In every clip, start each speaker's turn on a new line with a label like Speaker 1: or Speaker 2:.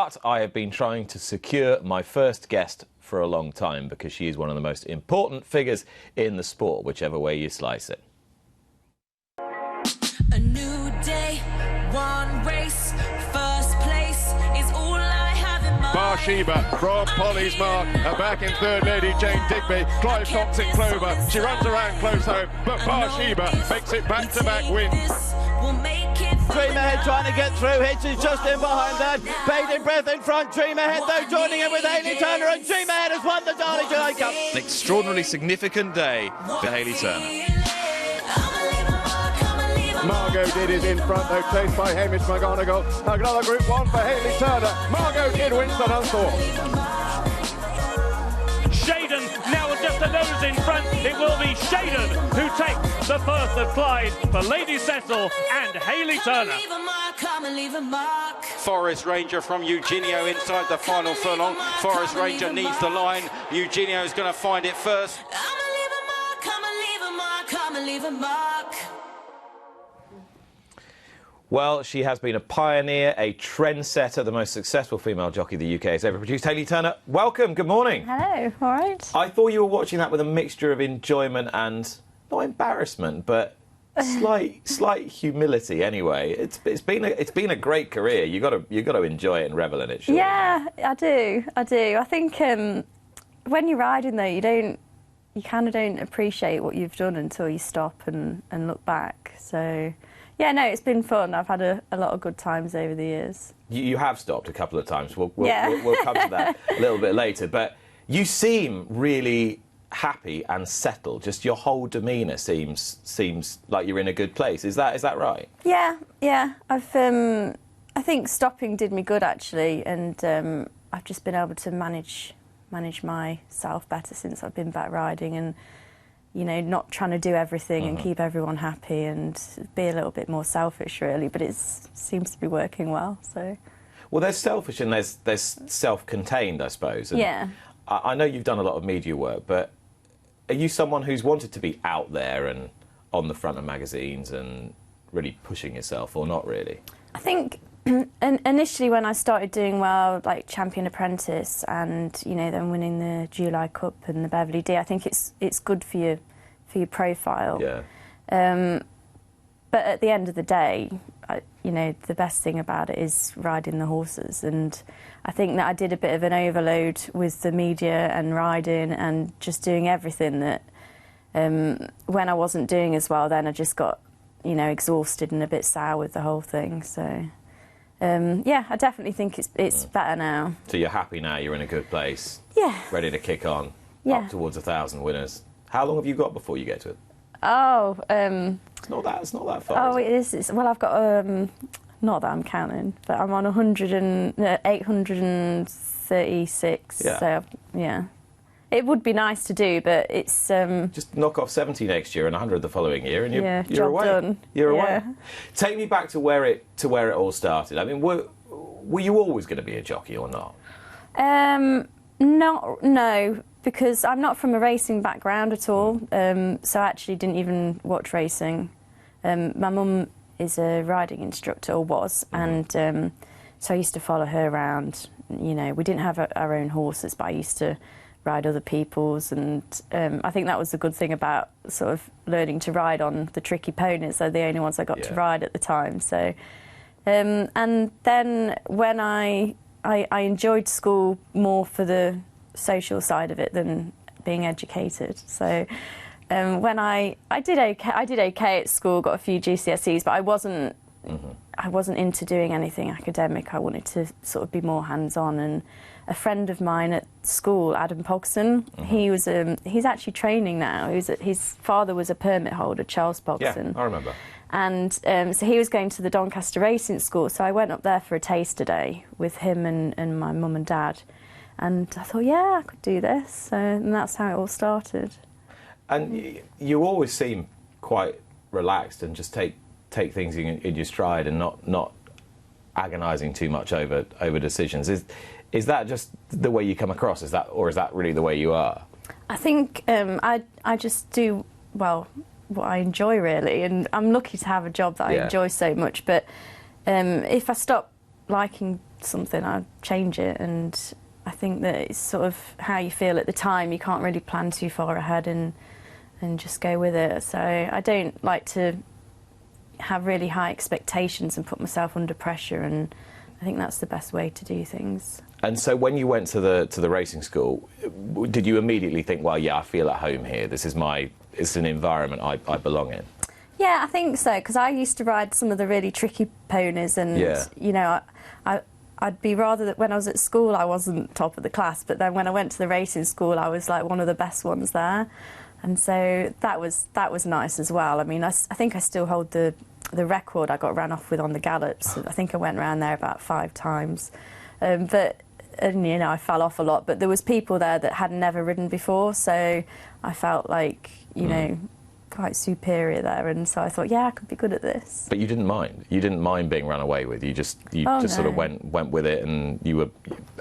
Speaker 1: But I have been trying to secure my first guest for a long time because she is one of the most important figures in the sport, whichever way you slice it.
Speaker 2: A new day, one race, first place is all I have in mind.
Speaker 3: Bathsheba from Polly's mark, and back in third Lady Jane Digby. Clive Thompson Clover, she runs around close home, but Bathsheba makes it back-to-back wins.
Speaker 4: Dream Ahead trying to get through. Hitch is just in behind that. Bathing Breath in front. Dream Ahead though joining in with Hayley Turner, and Dream Ahead has won the Darley July Cup.
Speaker 1: An extraordinarily significant day for Hayley Turner.
Speaker 3: Margot Did is in front though, chased by Hamish McGonigal. Another Group 1 for Hayley Turner. Margot Did wins the Dunthorpe.
Speaker 5: Shaden now with just a nose in front. It will be Shaden who takes the Firth of Clyde for Lady Cecil and Hayley Turner.
Speaker 6: Forest Ranger from Eugenio inside the final furlong. Forest Ranger needs the line. Eugenio is going to find it first.
Speaker 1: Well, she has been a pioneer, a trendsetter, the most successful female jockey the UK has ever produced. Hayley Turner, welcome, good morning.
Speaker 7: Hello, all right.
Speaker 1: I thought you were watching that with a mixture of enjoyment and, not embarrassment, but slight humility anyway. It's been a great career. You got to enjoy it and revel in it, surely.
Speaker 7: Yeah, I do. I think when you're riding though, you kind of don't appreciate what you've done until you stop and look back. So yeah, no, it's been fun. I've had a lot of good times over the years. You
Speaker 1: have stopped a couple of times. We'll come to that a little bit later. But you seem really happy and settled. Just your whole demeanour seems like you're in a good place. Is that right?
Speaker 7: Yeah. I think stopping did me good actually, and I've just been able to manage myself better since I've been back riding, and not trying to do everything and keep everyone happy and be a little bit more selfish really, but it seems to be working well. So,
Speaker 1: well, there's selfish and there's self-contained, I suppose. And
Speaker 7: yeah.
Speaker 1: I know you've done a lot of media work, but are you someone who's wanted to be out there and on the front of magazines and really pushing yourself, or not really?
Speaker 7: I think initially when I started doing well, like Champion Apprentice and then winning the July Cup and the Beverley D, I think it's good for your profile.
Speaker 1: Yeah.
Speaker 7: But at the end of the day, the best thing about it is riding the horses, and I think that I did a bit of an overload with the media and riding and just doing everything that when I wasn't doing as well, then I just got exhausted and a bit sour with the whole thing. So. Yeah, I definitely think it's better now. So
Speaker 1: you're happy now, you're in a good place?
Speaker 7: Yeah.
Speaker 1: Ready to kick on?
Speaker 7: Yeah.
Speaker 1: Up towards 1,000 winners. How long have you got before you get to it?
Speaker 7: Oh,
Speaker 1: It's not that far.
Speaker 7: Oh, it is. Well, I've got, not that I'm counting, but I'm on 836.
Speaker 1: Yeah.
Speaker 7: So, yeah. It would be nice to do, but it's...
Speaker 1: Just knock off 70 next year and 100 the following year, and you're
Speaker 7: job
Speaker 1: away.
Speaker 7: Done.
Speaker 1: You're
Speaker 7: yeah.
Speaker 1: away. Take me back to where it all started. I mean, were you always going to be a jockey or not?
Speaker 7: No, because I'm not from a racing background at all. So I actually didn't even watch racing. My mum is a riding instructor, or was, and so I used to follow her around. We didn't have our own horses, but I used to ride other people's, and I think that was the good thing about sort of learning to ride on the tricky ponies. They're the only ones I got to ride at the time. So, and then when I enjoyed school more for the social side of it than being educated. So when I did okay at school, got a few GCSEs, but I wasn't into doing anything academic. I wanted to sort of be more hands-on, and a friend of mine at school, Adam Pogson, he's actually training now. His father was a permit holder, Charles Pogson.
Speaker 1: Yeah, I remember.
Speaker 7: And so he was going to the Doncaster Racing School, so I went up there for a taster day with him and my mum and dad. And I thought, yeah, I could do this. And that's how it all started.
Speaker 1: And you always seem quite relaxed and just take things in your stride and not agonising too much over decisions. Is that just the way you come across? Is that really the way you are?
Speaker 7: I think I just do what I enjoy really, and I'm lucky to have a job that I enjoy so much. But if I stop liking something, I'd change it. And I think that it's sort of how you feel at the time. You can't really plan too far ahead and just go with it. So I don't like to have really high expectations and put myself under pressure, and I think that's the best way to do things.
Speaker 1: And so when you went to the racing school, did you immediately think, well, yeah, I feel at home here, it's an environment I belong in?
Speaker 7: Yeah, I think so, because I used to ride some of the really tricky ponies, and you know, I'd be rather that when I was at school I wasn't top of the class, but then when I went to the racing school I was like one of the best ones there, and so that was nice as well. I mean, I think I still hold the record I got ran off with on the gallops. I think I went around there about 5 times, and you know, I fell off a lot, but there was people there that had never ridden before, so I felt like, you know, quite superior there, and so I thought, yeah, I could be good at this.
Speaker 1: But you didn't mind being run away with. You just sort of went with it, and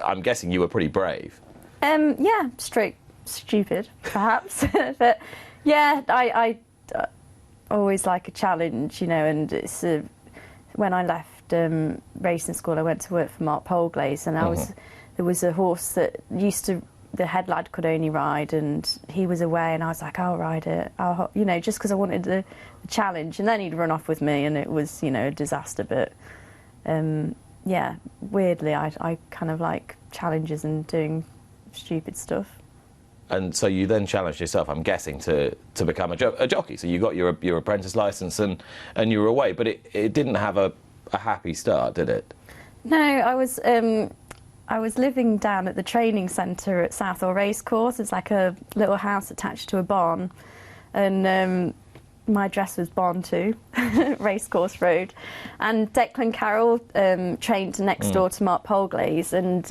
Speaker 1: I'm guessing you were pretty brave.
Speaker 7: Yeah, stupid perhaps, but yeah, I always like a challenge, you know, and it's when I left racing school I went to work for Mark Polglaze, and there was a horse that the head lad could only ride, and he was away, and I was like, I'll ride it, you know, just because I wanted the challenge. And then he'd run off with me, and it was, you know, a disaster. But yeah, weirdly, I kind of like challenges and doing stupid stuff.
Speaker 1: And so you then challenged yourself, I'm guessing, to become a jockey. So you got your apprentice licence and you were away, but it didn't have a happy start, did it?
Speaker 7: No, I was living down at the training centre at Southall Racecourse. It's like a little house attached to a barn, and my address was Barn 2, Racecourse Road. And Declan Carroll trained next door to Mark Polglaze, and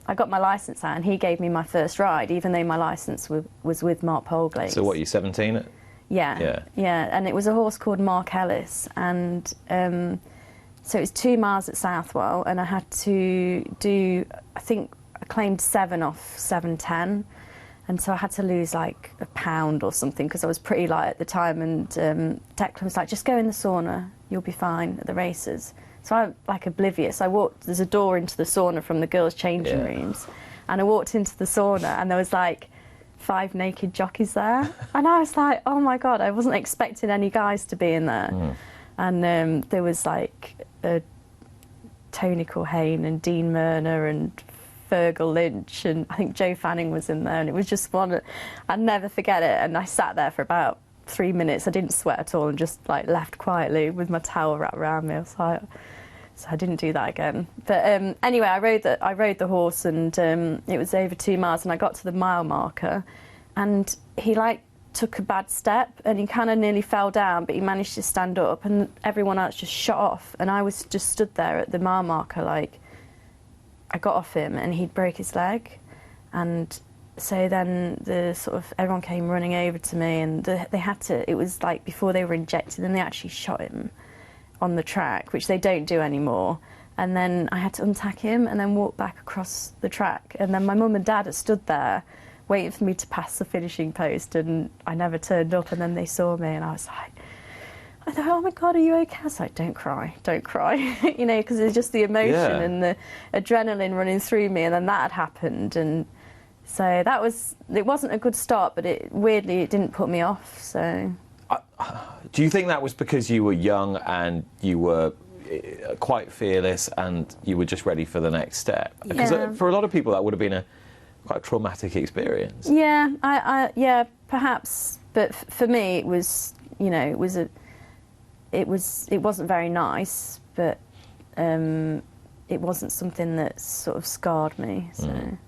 Speaker 7: I got my licence out, and he gave me my first ride, even though my licence was with Mark Polglaze.
Speaker 1: So what, you 17?
Speaker 7: Yeah, and it was a horse called Mark Ellis, and so it was 2 miles at Southwell, and I had to do, I think I claimed 7 off 7:10, and so I had to lose like a pound or something because I was pretty light at the time, and Declan was like, just go in the sauna, you'll be fine at the races. So I'm like oblivious. There's a door into the sauna from the girls' changing rooms, and I walked into the sauna, and there was like 5 naked jockeys there, and I was like, oh my God, I wasn't expecting any guys to be in there. And there was like Tony Culhane and Dean Myrner and Fergal Lynch, and I think Joe Fanning was in there, and it was just one, I'd never forget it. And I sat there for about 3 minutes. I didn't sweat at all, and just like left quietly with my towel wrapped around me. So I didn't do that again. But anyway, I rode the horse, and it was over 2 miles, and I got to the mile marker, and he like took a bad step, and he kind of nearly fell down, but he managed to stand up, and everyone else just shot off, and I was just stood there at the mile marker, like, I got off him, and he'd broke his leg, and so then everyone came running over to me, and they had to, it was like before they were injected, and they actually shot him on the track, which they don't do anymore. And then I had to untack him and then walk back across the track, and then my mum and dad had stood there waiting for me to pass the finishing post, and I never turned up, and then they saw me, and I was like, I thought, oh my God, are you okay? I was like, don't cry, you know, because it's just the emotion and the adrenaline running through me, and then that had happened, and so it wasn't a good start, but weirdly it didn't put me off. So
Speaker 1: do you think that was because you were young and you were quite fearless and you were just ready for the next step? Because for a lot of people that would have been quite a traumatic experience.
Speaker 7: Yeah, yeah, perhaps, but for me it was, you know, it wasn't very nice, but it wasn't something that sort of scarred me. So.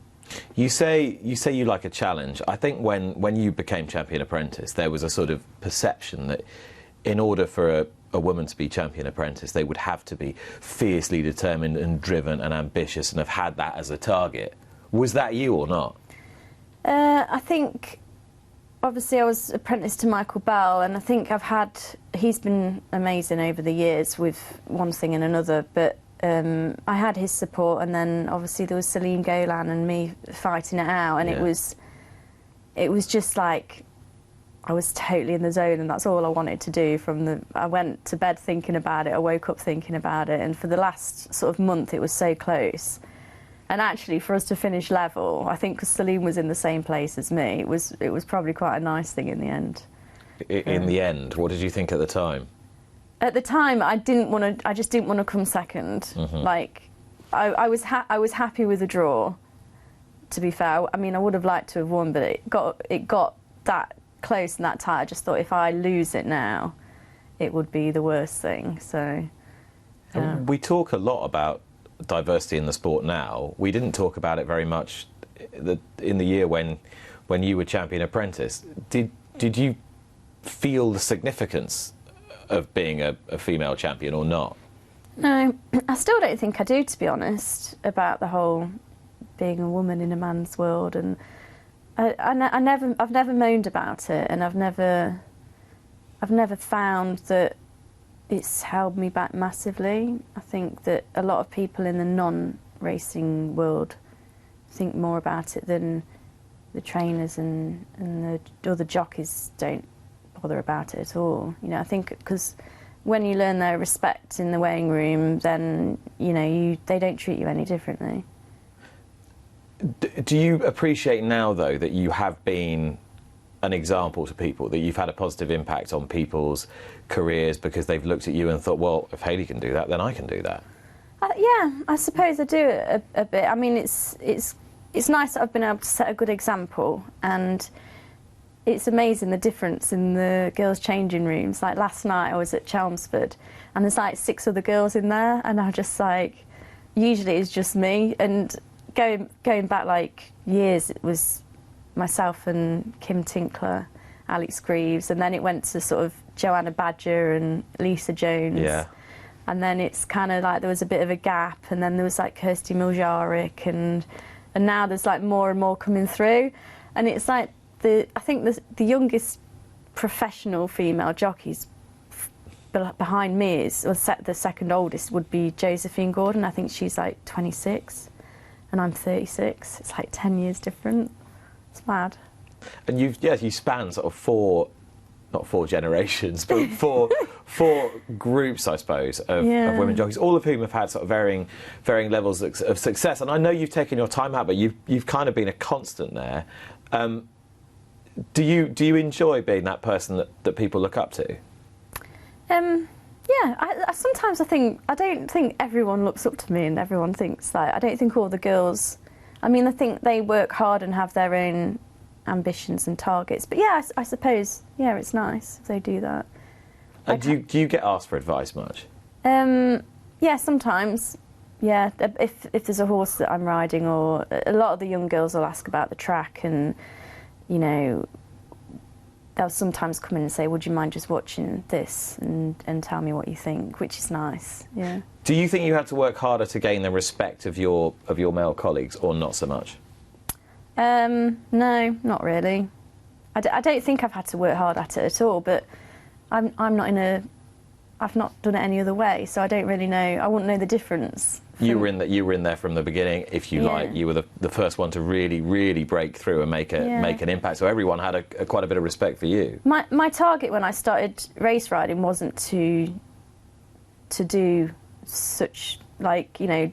Speaker 1: You say you like a challenge. I think when you became champion apprentice, there was a sort of perception that in order for a woman to be champion apprentice, they would have to be fiercely determined and driven and ambitious and have had that as a target. Was that you or not?
Speaker 7: I think, obviously I was apprenticed to Michael Bell, and I think he's been amazing over the years with one thing and another, but I had his support, and then obviously there was Celine Golan and me fighting it out, and it was just like, I was totally in the zone, and that's all I wanted to do. I went to bed thinking about it, I woke up thinking about it, and for the last sort of month it was so close. And actually, for us to finish level, I think because Celine was in the same place as me, it was probably quite a nice thing in the end.
Speaker 1: In the end, what did you think at the time?
Speaker 7: At the time, I just didn't want to come second. Like, I was happy with the draw. To be fair, I mean, I would have liked to have won, but it got that close and that tight. I just thought if I lose it now, it would be the worst thing. So
Speaker 1: we talk a lot about diversity in the sport now. We didn't talk about it very much in the year when you were champion apprentice. Did you feel the significance of being a female champion or not?
Speaker 7: No, I still don't think I do, to be honest, about the whole being a woman in a man's world, and I've never moaned about it, and I've never found that it's held me back massively. I think that a lot of people in the non-racing world think more about it than the trainers and the other jockeys don't bother about it at all. You know, I think because when you learn their respect in the weighing room, then they don't treat you any differently.
Speaker 1: Do you appreciate now, though, that you have been an example to people, that you've had a positive impact on people's careers because they've looked at you and thought, well, if Hayley can do that, then I can do that?
Speaker 7: Yeah, I suppose I do a bit. I mean, it's nice that I've been able to set a good example, and it's amazing the difference in the girls' changing rooms. Like last night I was at Chelmsford and there's like 6 other girls in there, and I'm just like, usually it's just me, and going back like years, it was myself and Kim Tinkler, Alex Greaves, and then it went to sort of Joanna Badger and Lisa Jones. Yeah. And then it's kind of like there was a bit of a gap, and then there was like Kirsty Miljarek, and now there's like more and more coming through, and it's like I think the youngest professional female jockeys behind me the second oldest would be Josephine Gordon. I think she's like 26 and I'm 36. It's like 10 years different. It's mad. And
Speaker 1: you span sort of not four generations, but four groups, I suppose, of women jockeys, all of whom have had sort of varying levels of success. And I know you've taken your time out, but you've kind of been a constant there. Do you enjoy being that person that people look up to?
Speaker 7: Yeah, I sometimes I don't think everyone looks up to me, and everyone thinks that. I don't think all the girls. I mean, I think they work hard and have their own ambitions and targets. But yeah, I suppose it's nice if they do that.
Speaker 1: And do you get asked for advice much?
Speaker 7: Yeah, sometimes. Yeah, if there's a horse that I'm riding, or a lot of the young girls will ask about the track, and they'll sometimes come in and say, would you mind just watching this and tell me what you think, which is nice, yeah.
Speaker 1: Do you think you had to work harder to gain the respect of your male colleagues, or not so much?
Speaker 7: No, not really. I don't think I've had to work hard at it at all, but I've not done it any other way, so I don't really know. I wouldn't know the difference.
Speaker 1: You were in there from the beginning, if you like. You were the first one to really, really break through and make an impact. So everyone had quite a bit of respect for you. My target when I started race riding wasn't to do such,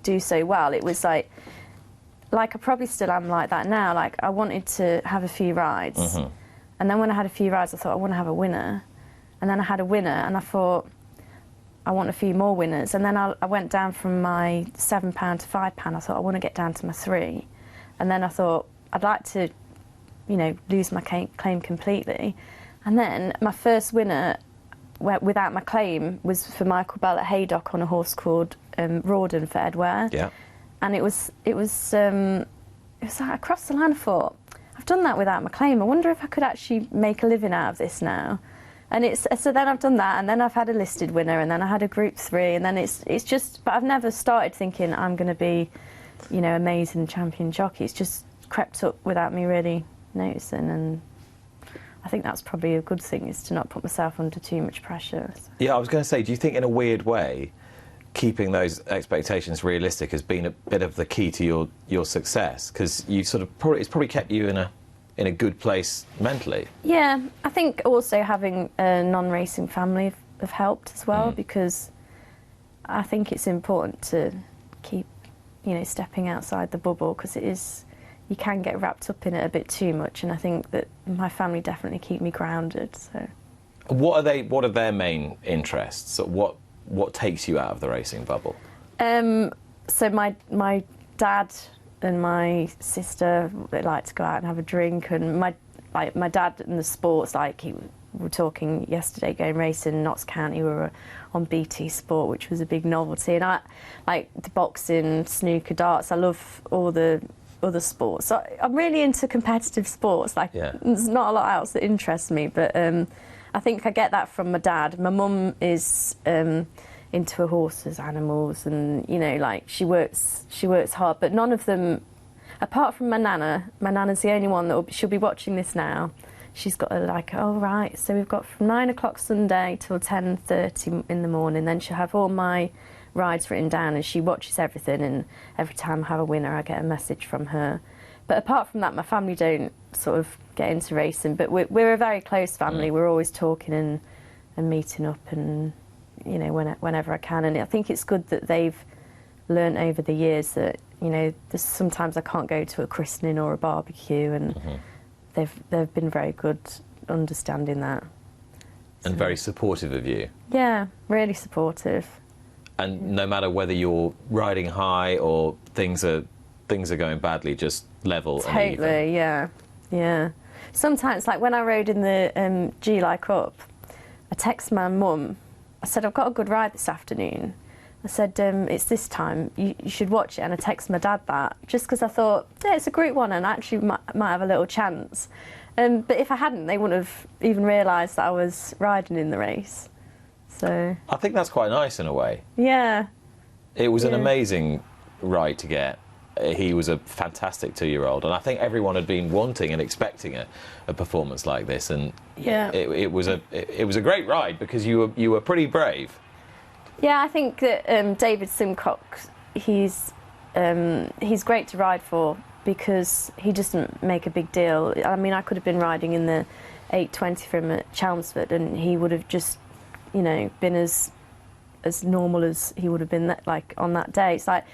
Speaker 1: do so well. It was like I probably still am like that now. Like, I wanted to have a few rides, and then when I had a few rides, I thought I want to have a winner, and then I had a winner, and I thought I want a few more winners, and then I went down from my £7 to £5. I thought I want to get down to my 3, and then I thought I'd like to, lose my claim completely, and then my first winner without my claim was for Michael Bell at Haydock on a horse called Rawdon for Ed Ware. Yeah. And it was like I crossed the line. I thought, I've done that without my claim. I wonder if I could actually make a living out of this now. And so then I've done that, and then I've had a listed winner, and then I had a Group 3, and then it's just. But I've never started thinking I'm going to be, amazing champion jockey. It's just crept up without me really noticing, and I think that's probably a good thing, is to not put myself under too much pressure. So. Yeah, I was going to say, do you think in a weird way, keeping those expectations realistic has been a bit of the key to your success? Because you it's probably kept you in in a good place mentally.
Speaker 7: Yeah, I think also having a non-racing family have helped as well, because I think it's important to keep, stepping outside the bubble, because you can get wrapped up in it a bit too much, and I think that my family definitely keep me grounded. So,
Speaker 1: what are their main interests? What takes you out of the racing bubble?
Speaker 7: So my dad and my sister, they like to go out and have a drink, and my dad and the sports, we were talking yesterday, going racing in Notts County. We were on BT Sport, which was a big novelty, and I like the boxing, snooker, darts. I love all the other sports. So I'm really into competitive sports. There's not a lot else that interests me, but I think I get that from my dad. My mum is into horses, animals, and she works hard, but none of them, apart from my nana. My nana's the only one that she'll be watching this now. She's got so we've got from 9 o'clock Sunday till 10:30 in the morning. Then she'll have all my rides written down, and she watches everything, and every time I have a winner I get a message from her. But apart from that, my family don't sort of get into racing, but we're a very close family. We're always talking and meeting up, and whenever I can. And I think it's good that they've learnt over the years that sometimes I can't go to a christening or a barbecue, and they've been very good understanding that.
Speaker 1: And very supportive of you.
Speaker 7: Yeah, really supportive.
Speaker 1: And no matter whether you're riding high or things are going badly, just level.
Speaker 7: Totally, and even. Yeah. Sometimes, like when I rode in the July Cup, I text my mum. I said, I've got a good ride this afternoon. I said, it's this time, you should watch it. And I texted my dad that, just because I thought, it's a Group 1 and I actually might have a little chance. But if I hadn't, they wouldn't have even realised that I was riding in the race. So
Speaker 1: I think that's quite nice in a way.
Speaker 7: Yeah.
Speaker 1: It was an amazing ride to get. He was a fantastic 2-year-old, and I think everyone had been wanting and expecting a performance like this, and it was a great ride because you were pretty brave.
Speaker 7: Yeah, I think that David Simcox, he's great to ride for because he doesn't make a big deal. I mean, I could have been riding in the 8:20 for him at Chelmsford, and he would have just, been as normal as he would have been on that day. It's like,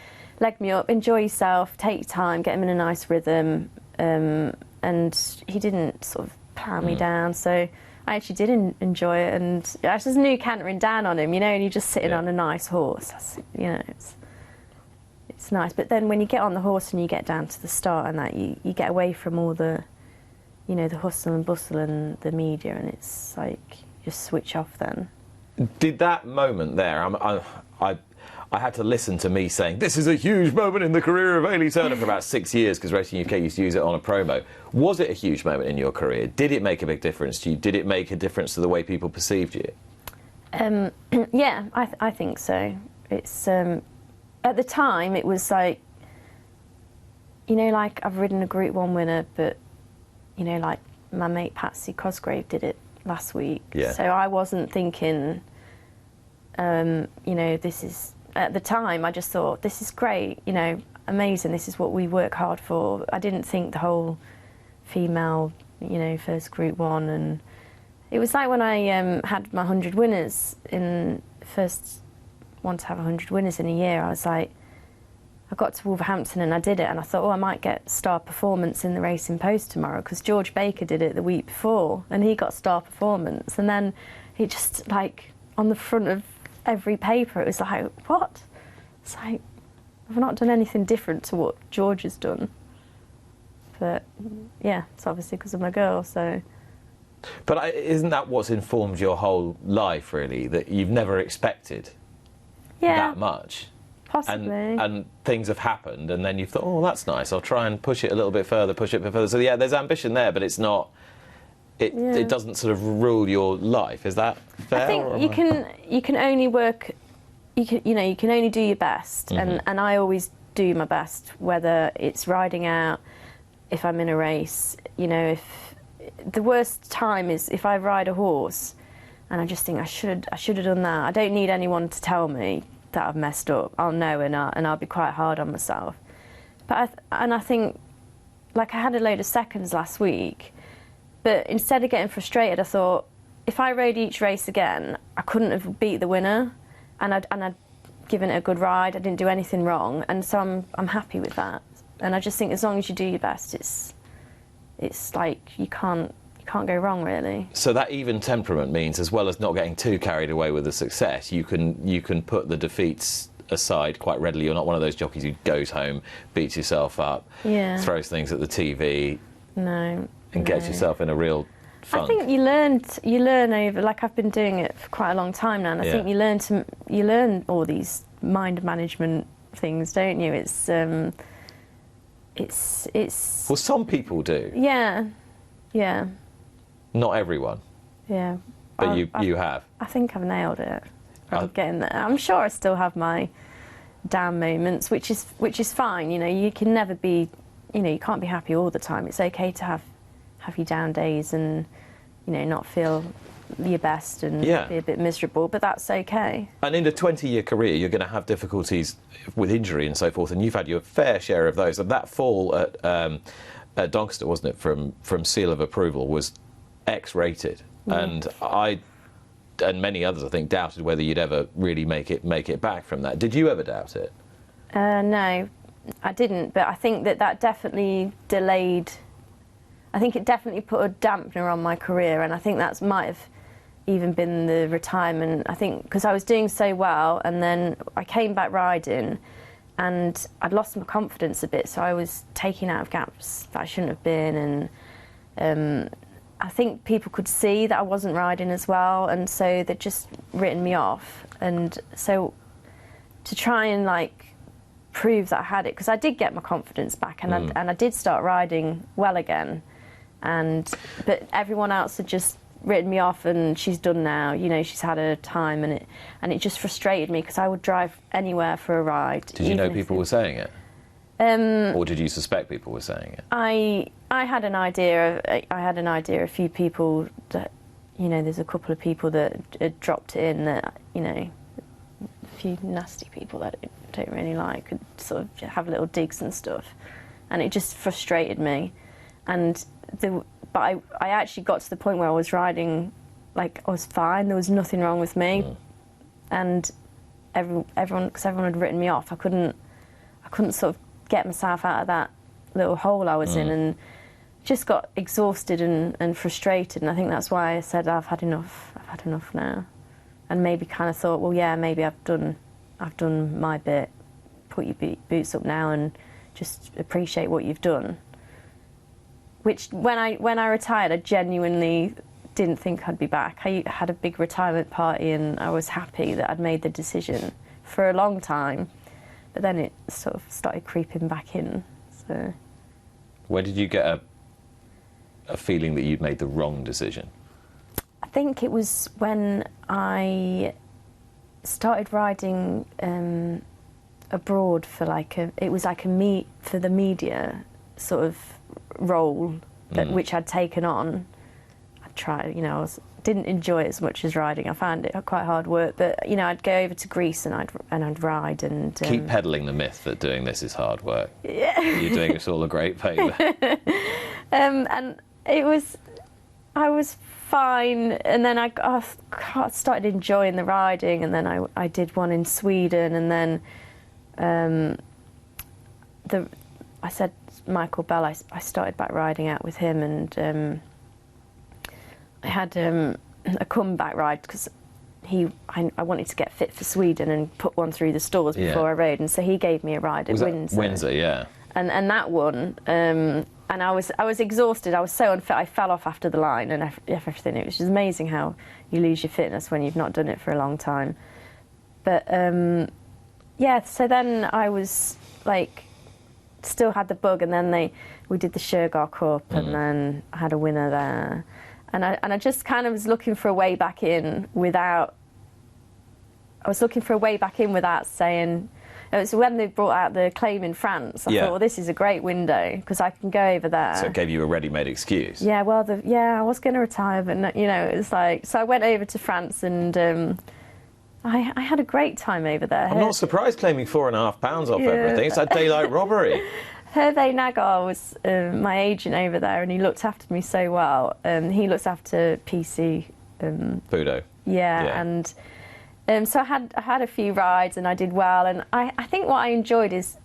Speaker 7: leg me up, enjoy yourself, take your time, get him in a nice rhythm, and he didn't sort of power me down. So I actually did enjoy it, and there's no cantering down on him, and you're just sitting on a nice horse. It's nice. But then when you get on the horse and you get down to the start and that, you get away from all the, the hustle and bustle and the media, and it's like just switch off then.
Speaker 1: Did that moment there, I had to listen to me saying, this is a huge moment in the career of Hayley Turner for about 6 years, because Racing UK used to use it on a promo. Was it a huge moment in your career? Did it make a big difference to you? Did it make a difference to the way people perceived you?
Speaker 7: Yeah, I think so. It's at the time, it was like, I've ridden a Group 1 winner, but, like my mate Patsy Cosgrave did it last week.
Speaker 1: Yeah.
Speaker 7: So I wasn't thinking, this is... At the time, I just thought, this is great, amazing, this is what we work hard for. I didn't think the whole female, first Group 1, and it was like when I had my 100 winners, first one to have 100 winners in a year, I was like, I got to Wolverhampton and I did it, and I thought, I might get star performance in the Racing Post tomorrow, because George Baker did it the week before, and he got star performance, and then he just, on the front of every paper, it was like, what? It's like, I've not done anything different to what George has done. But yeah, it's obviously because I'm a girl, so.
Speaker 1: But isn't that what's informed your whole life, really? That you've never expected that much?
Speaker 7: Possibly.
Speaker 1: And things have happened, and then you've thought, oh, that's nice, I'll try and push it a little bit further, So yeah, there's ambition there, but it's not... It doesn't sort of rule your life. Is that fair?
Speaker 7: I think you can only work. You can only do your best, and I always do my best, whether it's riding out, if I'm in a race. If the worst time is if I ride a horse, and I just think I should have done that. I don't need anyone to tell me that I've messed up. I'll know, and I'll be quite hard on myself. But I think, like I had a load of seconds last week, but instead of getting frustrated, I thought if I rode each race again, I couldn't have beat the winner, and I'd given it a good ride. I didn't do anything wrong, and so I'm happy with that. And I just think as long as you do your best, it's like you can't go wrong, really.
Speaker 1: So that even temperament means, as well as not getting too carried away with the success, you can put the defeats aside quite readily. You're not one of those jockeys who goes home, beats yourself up, throws things at the TV, and gets yourself in a real funk.
Speaker 7: I think you learn over, like I've been doing it for quite a long time now, and I think you learn all these mind management things, don't you? It's
Speaker 1: well, some people do.
Speaker 7: Yeah.
Speaker 1: Not everyone.
Speaker 7: Yeah.
Speaker 1: But you have.
Speaker 7: I think I've nailed it. I'm getting there. I'm sure I still have my down moments, which is fine. You know, you can never be, you know, you can't be happy all the time. It's okay to have your down days and, you know, not feel your best and be a bit miserable, but that's okay. And
Speaker 1: in a 20-year career, you're going to have difficulties with injury and so forth, and you've had your fair share of those. And that fall at Doncaster, wasn't it, from seal of approval, was X-rated, and I and many others, I think, doubted whether you'd ever really make it back from that. Did you ever doubt it?
Speaker 7: No, I didn't, but I think that definitely delayed. I think it definitely put a dampener on my career, and I think that might have even been the retirement. I think because I was doing so well, and then I came back riding, and I'd lost my confidence a bit, so I was taking out of gaps that I shouldn't have been, and I think people could see that I wasn't riding as well, and so they'd just written me off. And so to try and like prove that I had it, because I did get my confidence back, and I did start riding well again, but everyone else had just written me off, and she's done now, you know, she's had her time, and it just frustrated me because I would drive anywhere for a ride.
Speaker 1: Did you know people were saying it? Or did you suspect people were saying it?
Speaker 7: I had an idea. A few people that, you know, there's a couple of people that had dropped it in that, you know, a few nasty people that I don't really like could sort of have little digs and stuff, and it just frustrated me. But I actually got to the point where I was riding, like I was fine. There was nothing wrong with me, and everyone, because everyone had written me off, I couldn't sort of get myself out of that little hole I was in, and just got exhausted and frustrated. And I think that's why I said I've had enough now, and maybe kind of thought, well, yeah, maybe I've done my bit. Put your boots up now and just appreciate what you've done. Which when I retired, I genuinely didn't think I'd be back. I had a big retirement party, and I was happy that I'd made the decision for a long time. But then it sort of started creeping back in. So,
Speaker 1: where did you get a feeling that you'd made the wrong decision?
Speaker 7: I think it was when I started riding abroad for it was like for the media sort of role which I'd taken on. I tried, you know, didn't enjoy it as much as riding. I found it quite hard work, but you know, I'd go over to Greece and I'd ride and
Speaker 1: keep peddling the myth that doing this is hard work.
Speaker 7: Yeah,
Speaker 1: you're doing us all a great favour.
Speaker 7: And I was fine, and then I started enjoying the riding, and then I did one in Sweden, and then I said Michael Bell, I started back riding out with him, and I had a comeback ride because I wanted to get fit for Sweden and put one through the stalls before I rode, and so he gave me a ride at Windsor.
Speaker 1: Windsor, yeah.
Speaker 7: And that one, and I was exhausted. I was so unfit. I fell off after the line and everything. It was just amazing how you lose your fitness when you've not done it for a long time. But yeah, so then I was like, still had the bug, and then we did the Shergar Cup, and then I had a winner there. And I just kind of was looking for a way back in without saying. It was when they brought out the claim in France. I thought, well, this is a great window because I can go over there.
Speaker 1: So it gave you a ready-made excuse.
Speaker 7: Yeah, well, I was going to retire, but you know, it was like, so I went over to France, and I had a great time over there.
Speaker 1: I'm not surprised claiming £4.5 off everything. It's like daylight robbery.
Speaker 7: Hervé Nagar was my agent over there, and he looked after me so well. He looks after PC.
Speaker 1: Budo.
Speaker 7: Yeah, and so I had a few rides, and I did well. And I think what I enjoyed is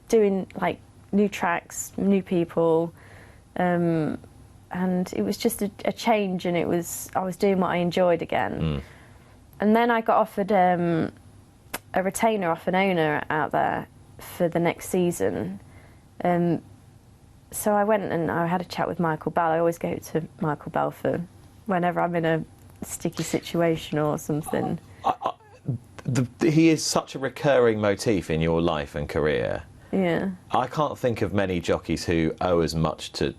Speaker 7: doing like new tracks, new people, and it was just a change. And I was doing what I enjoyed again. And then I got offered a retainer off an owner out there for the next season. So I went and I had a chat with Michael Bell. I always go to Michael Bell for whenever I'm in a sticky situation or something.
Speaker 1: He is such a recurring motif in your life and career.
Speaker 7: Yeah.
Speaker 1: I can't think of many jockeys who owe as much to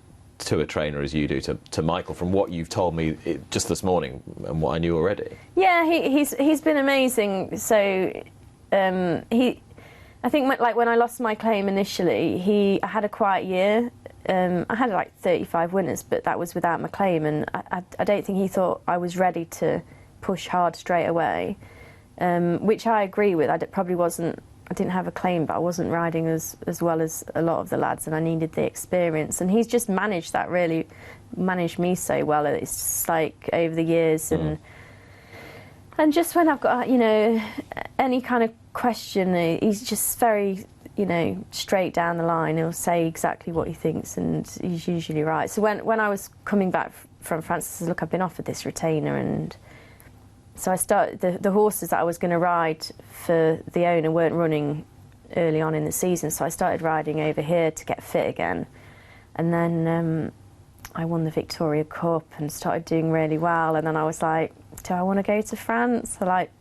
Speaker 1: a trainer as you do to Michael, from what you've told me just this morning and what I knew already.
Speaker 7: Yeah, he's been amazing. So I think like when I lost my claim initially, I had a quiet year. I had like 35 winners, but that was without my claim, and I don't think he thought I was ready to push hard straight away, which I agree with. I didn't have a claim, but I wasn't riding as well as a lot of the lads, and I needed the experience. And he's just managed me so well. It's just like over the years, and just when I've got any kind of question, he's just very straight down the line. He'll say exactly what he thinks, and he's usually right. So when I was coming back from France, I said, look, I've been offered this retainer, and so I started the horses that I was going to ride for the owner weren't running early on in the season, so I started riding over here to get fit again, and then I won the Victoria Cup and started doing really well. And then I was like, do I want to go to France? I like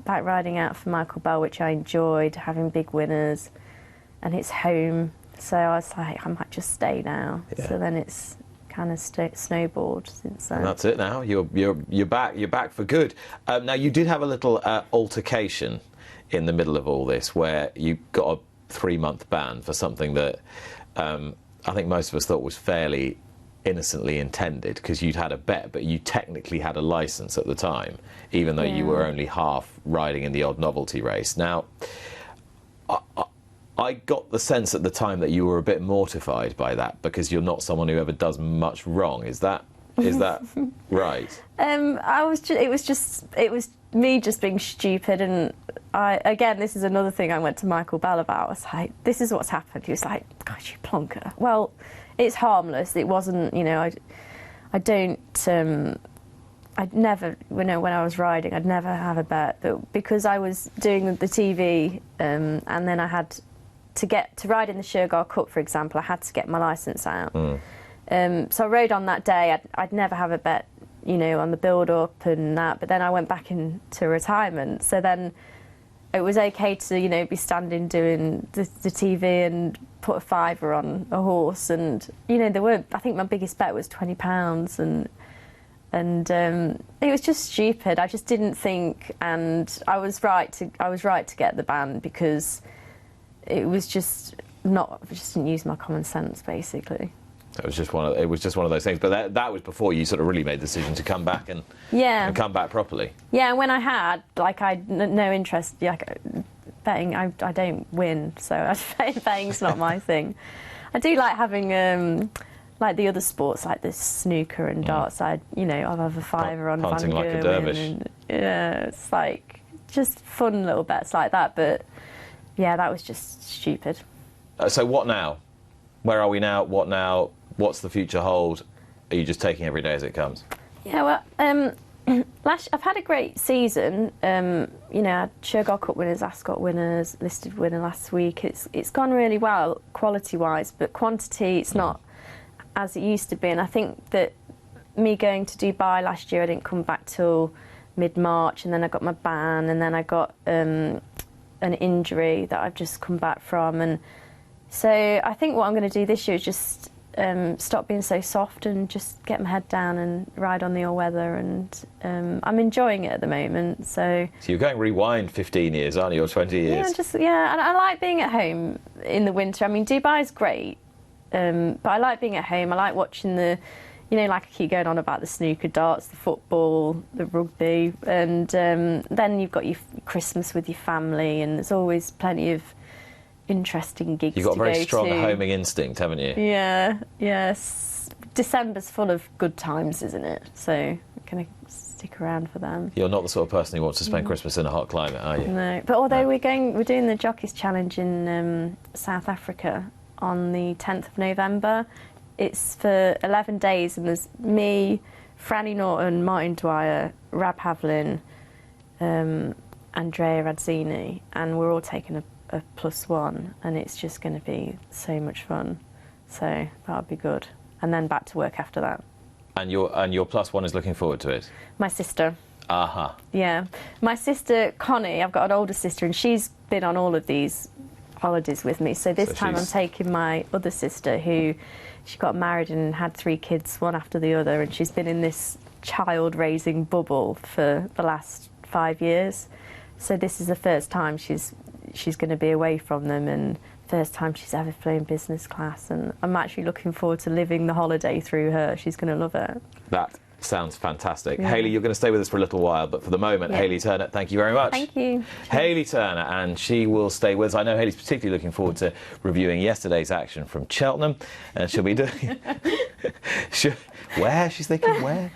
Speaker 7: riding out for Michael Bell, which I enjoyed, having big winners, and it's home. So I was like, I might just stay now. Yeah. So then it's kind of snowballed since then.
Speaker 1: And that's it now. You're back. You're back for good. Now you did have a little altercation in the middle of all this, where you got a 3-month ban for something that I think most of us thought was fairly innocently intended, because you'd had a bet, but you technically had a licence at the time, even though you were only half riding in the odd novelty race. Now, I got the sense at the time that you were a bit mortified by that, because you're not someone who ever does much wrong. Is that right? It was me just being stupid, and again, this is another thing I went to Michael Bell about. I was like, this is what's happened. He was like, gosh, you plonker. Well, it's harmless. It wasn't, I'd never, when I was riding, I'd never have a bet. But because I was doing the TV, and then I had to ride in the Shergar Cup, for example, I had to get my licence out. So I rode on that day. I'd never have a bet, on the build-up and that. But then I went back into retirement. So then it was okay to, be standing doing the TV and put a fiver on a horse. And, I think my biggest bet was £20, and it was just stupid. I just didn't think, and I was right to get the ban, because it was just not. I just didn't use my common sense, basically. It was just one of those things. But that was before you sort of really made the decision to come back and come back properly. Yeah,
Speaker 7: and when I had, I had no interest. Betting, I don't win, so betting's not my thing. I do like having. Like the other sports, like the snooker and darts, I'll have a fiver on
Speaker 1: punting
Speaker 7: Van
Speaker 1: like a dervish.
Speaker 7: And, it's like just fun little bets like that. But yeah, that was just stupid.
Speaker 1: So what now? Where are we now? What now? What's the future hold? Are you just taking every day as it comes?
Speaker 7: Yeah, well, I've had a great season. I had Shergar Cup winners, Ascot winners, listed winner last week. It's gone really well quality-wise, but quantity, it's not as it used to be. And I think that me going to Dubai last year, I didn't come back till mid-March, and then I got my ban, and then I got an injury that I've just come back from. And so I think what I'm going to do this year is just stop being so soft and just get my head down and ride on the all-weather, and I'm enjoying it at the moment. So
Speaker 1: you're going rewind 15 years, aren't you, or 20 years?
Speaker 7: And I like being at home in the winter. I mean, Dubai's great, but I like being at home. I like watching like I keep going on about the snooker, darts, the football, the rugby, and then you've got your Christmas with your family, and there's always plenty of interesting gigs
Speaker 1: You've got a
Speaker 7: to
Speaker 1: very
Speaker 7: go
Speaker 1: strong
Speaker 7: to.
Speaker 1: homing instinct, haven't you?
Speaker 7: Yeah, yes. December's full of good times, isn't it? So I'm going to stick around for them.
Speaker 1: You're not the sort of person who wants to spend Christmas in a hot climate, are you?
Speaker 7: No, but although we're doing the Jockeys Challenge in South Africa on the 10th of November. It's for 11 days, and there's me, Franny Norton, Martin Dwyer, Rab Havlin, Andrea Radzini, and we're all taking a +1, and it's just going to be so much fun. So that'll be good. And then back to work after that.
Speaker 1: And your +1 is looking forward to it?
Speaker 7: My sister.
Speaker 1: Aha.
Speaker 7: Yeah. My sister, Connie, I've got an older sister, and she's been on all of these holidays with me. So this time I'm taking my other sister, who she got married and had 3 kids, one after the other, and she's been in this child-raising bubble for the last 5 years. So this is the first time she's going to be away from them, and first time she's ever flown business class, and I'm actually looking forward to living the holiday through her. She's going to love it.
Speaker 1: That sounds fantastic.
Speaker 7: Yeah.
Speaker 1: Hayley, you're going to stay with us for a little while, but for the moment, Hayley Turner, thank you very much.
Speaker 7: Thank you.
Speaker 1: Hayley Turner, and she will stay with us. I know Hayley's particularly looking forward to reviewing yesterday's action from Cheltenham, and she'll be doing... Where? She's thinking where?